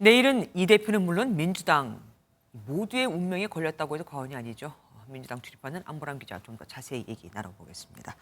내일은 이 대표는 물론 민주당 모두의 운명에 걸렸다고 해도 과언이 아니죠. 민주당 출입하는 안보람 기자 좀 더 자세히 얘기 나눠보겠습니다.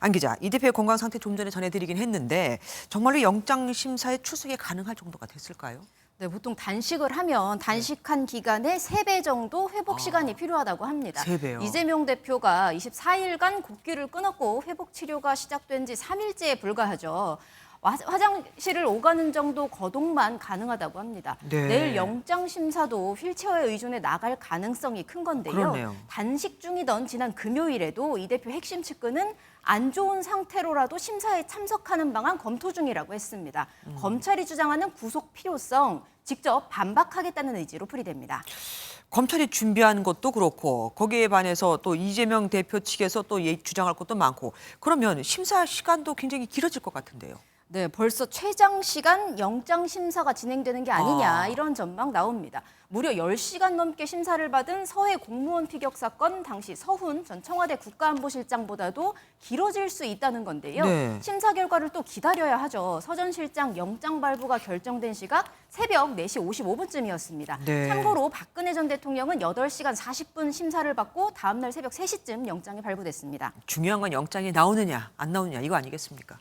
안 기자, 이 대표의 건강 상태 좀 전에 전해드리긴 했는데 정말로 영장 심사에 출석이 가능할 정도가 됐을까요? 네, 보통 단식을 하면 단식한 기간에 3배 정도 회복 시간이 필요하다고 합니다. 3배요? 이재명 대표가 24일간 곡기를 끊었고 회복 치료가 시작된 지 3일째에 불과하죠. 화장실을 오가는 정도 거동만 가능하다고 합니다. 네. 내일 영장 심사도 휠체어에 의존해 나갈 가능성이 큰 건데요. 그러네요. 단식 중이던 지난 금요일에도 이 대표 핵심 측근은 안 좋은 상태로라도 심사에 참석하는 방안 검토 중이라고 했습니다. 검찰이 주장하는 구속 필요성, 직접 반박하겠다는 의지로 풀이됩니다. 검찰이 준비한 것도 그렇고 거기에 반해서 또 이재명 대표 측에서 또 주장할 것도 많고 그러면 심사 시간도 굉장히 길어질 것 같은데요. 네, 벌써 최장 시간 영장 심사가 진행되는 게 아니냐 이런 전망 나옵니다. 무려 10시간 넘게 심사를 받은 서해 공무원 피격 사건 당시 서훈 전 청와대 국가안보실장보다도 길어질 수 있다는 건데요. 네. 심사 결과를 또 기다려야 하죠. 서 전 실장 영장 발부가 결정된 시각 새벽 4시 55분쯤이었습니다. 네. 참고로 박근혜 전 대통령은 8시간 40분 심사를 받고 다음 날 새벽 3시쯤 영장이 발부됐습니다. 중요한 건 영장이 나오느냐 안 나오느냐 이거 아니겠습니까?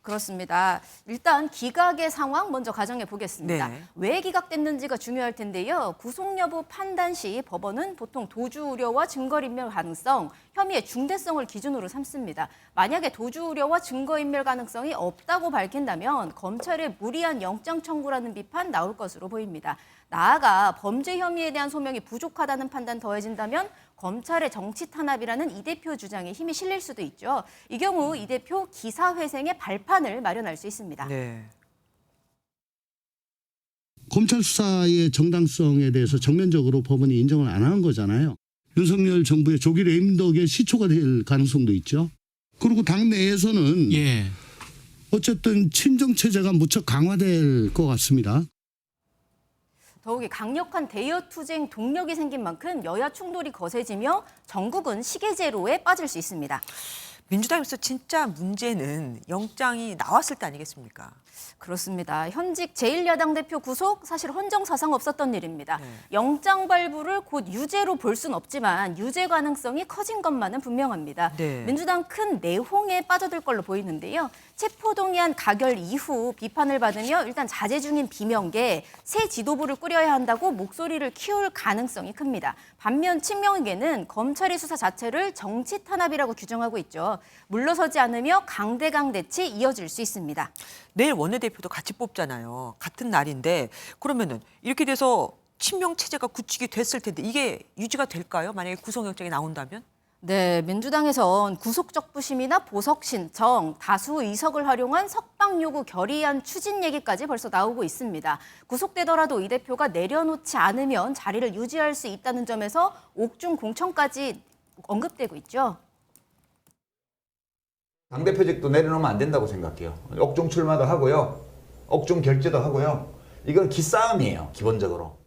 그렇습니다. 일단 기각의 상황 먼저 가정해 보겠습니다. 네. 왜 기각됐는지가 중요할 텐데요. 구속 여부 판단 시 법원은 보통 도주 우려와 증거인멸 가능성, 혐의의 중대성을 기준으로 삼습니다. 만약에 도주 우려와 증거인멸 가능성이 없다고 밝힌다면 검찰의 무리한 영장 청구라는 비판 나올 것으로 보입니다. 나아가 범죄 혐의에 대한 소명이 부족하다는 판단 더해진다면 검찰의 정치 탄압이라는 이 대표 주장에 힘이 실릴 수도 있죠. 이 경우 이 대표 기사회생의 발판을 마련할 수 있습니다. 네. 검찰 수사의 정당성에 대해서 정면적으로 법원이 인정을 안 하는 거잖아요. 윤석열 정부의 조기 레임덕의 시초가 될 가능성도 있죠. 그리고 당내에서는 어쨌든 친정 체제가 무척 강화될 것 같습니다. 더욱이 강력한 대여 투쟁 동력이 생긴 만큼 여야 충돌이 거세지며 전국은 시계제로에 빠질 수 있습니다. 민주당에서 진짜 문제는 영장이 나왔을 때 아니겠습니까? 그렇습니다. 현직 제1야당 대표 구속 사실 헌정사상 없었던 일입니다. 네. 영장 발부를 곧 유죄로 볼 순 없지만 유죄 가능성이 커진 것만은 분명합니다. 네. 민주당 큰 내홍에 빠져들 걸로 보이는데요. 체포동의안 가결 이후 비판을 받으며 일단 자제 중인 비명계 새 지도부를 꾸려야 한다고 목소리를 키울 가능성이 큽니다. 반면 친명계는 검찰의 수사 자체를 정치 탄압이라고 규정하고 있죠. 물러서지 않으며 강대강 대치 이어질 수 있습니다. 내일 원내대표도 같이 뽑잖아요. 같은 날인데 그러면은 이렇게 돼서 친명 체제가 구축이 됐을 텐데 이게 유지가 될까요? 만약에 구속영장이 나온다면? 네, 민주당에선 구속적 부심이나 보석 신청, 다수 의석을 활용한 석방 요구 결의안 추진 얘기까지 벌써 나오고 있습니다. 구속되더라도 이 대표가 내려놓지 않으면 자리를 유지할 수 있다는 점에서 옥중 공천까지 언급되고 있죠. 당대표직도 내려놓으면 안 된다고 생각해요. 옥중 출마도 하고요. 옥중 결재도 하고요. 이건 기싸움이에요, 기본적으로.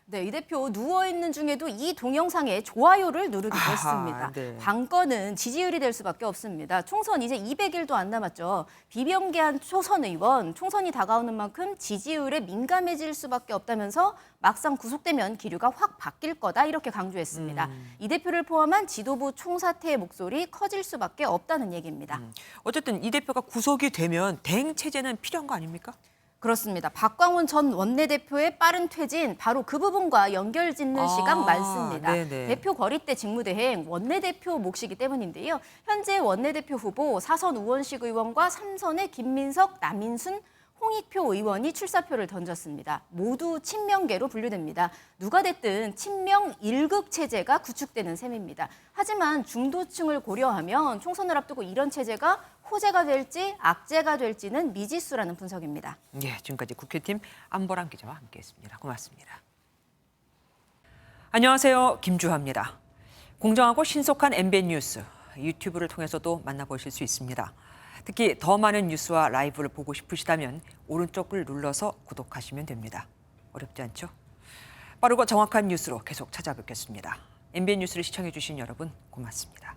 네, 이 대표 누워있는 중에도 이 동영상에 좋아요를 누르기도 했습니다. 네. 관건은 지지율이 될 수밖에 없습니다. 총선 이제 200일도 안 남았죠. 비명계한 초선 의원, 총선이 다가오는 만큼 지지율에 민감해질 수밖에 없다면서 막상 구속되면 기류가 확 바뀔 거다 이렇게 강조했습니다. 이 대표를 포함한 지도부 총사퇴의 목소리 커질 수밖에 없다는 얘기입니다. 어쨌든 이 대표가 구속이 되면 대행 체제는 필요한 거 아닙니까? 그렇습니다. 박광훈 전 원내대표의 빠른 퇴진, 바로 그 부분과 연결 짓는 시각 많습니다. 네네. 대표 거리 때 직무대행, 원내대표 몫이기 때문인데요. 현재 원내대표 후보 4선 우원식 의원과 3선의 김민석, 남인순, 홍익표 의원이 출사표를 던졌습니다. 모두 친명계로 분류됩니다. 누가 됐든 친명 1극 체제가 구축되는 셈입니다. 하지만 중도층을 고려하면 총선을 앞두고 이런 체제가 호재가 될지 악재가 될지는 미지수라는 분석입니다. 예, 지금까지 국회팀 안보람 기자와 함께했습니다. 고맙습니다. 안녕하세요, 김주하입니다. 공정하고 신속한 MBN 뉴스 유튜브를 통해서도 만나보실 수 있습니다. 특히 더 많은 뉴스와 라이브를 보고 싶으시다면 오른쪽을 눌러서 구독하시면 됩니다. 어렵지 않죠? 빠르고 정확한 뉴스로 계속 찾아뵙겠습니다. MBN 뉴스를 시청해 주신 여러분 고맙습니다.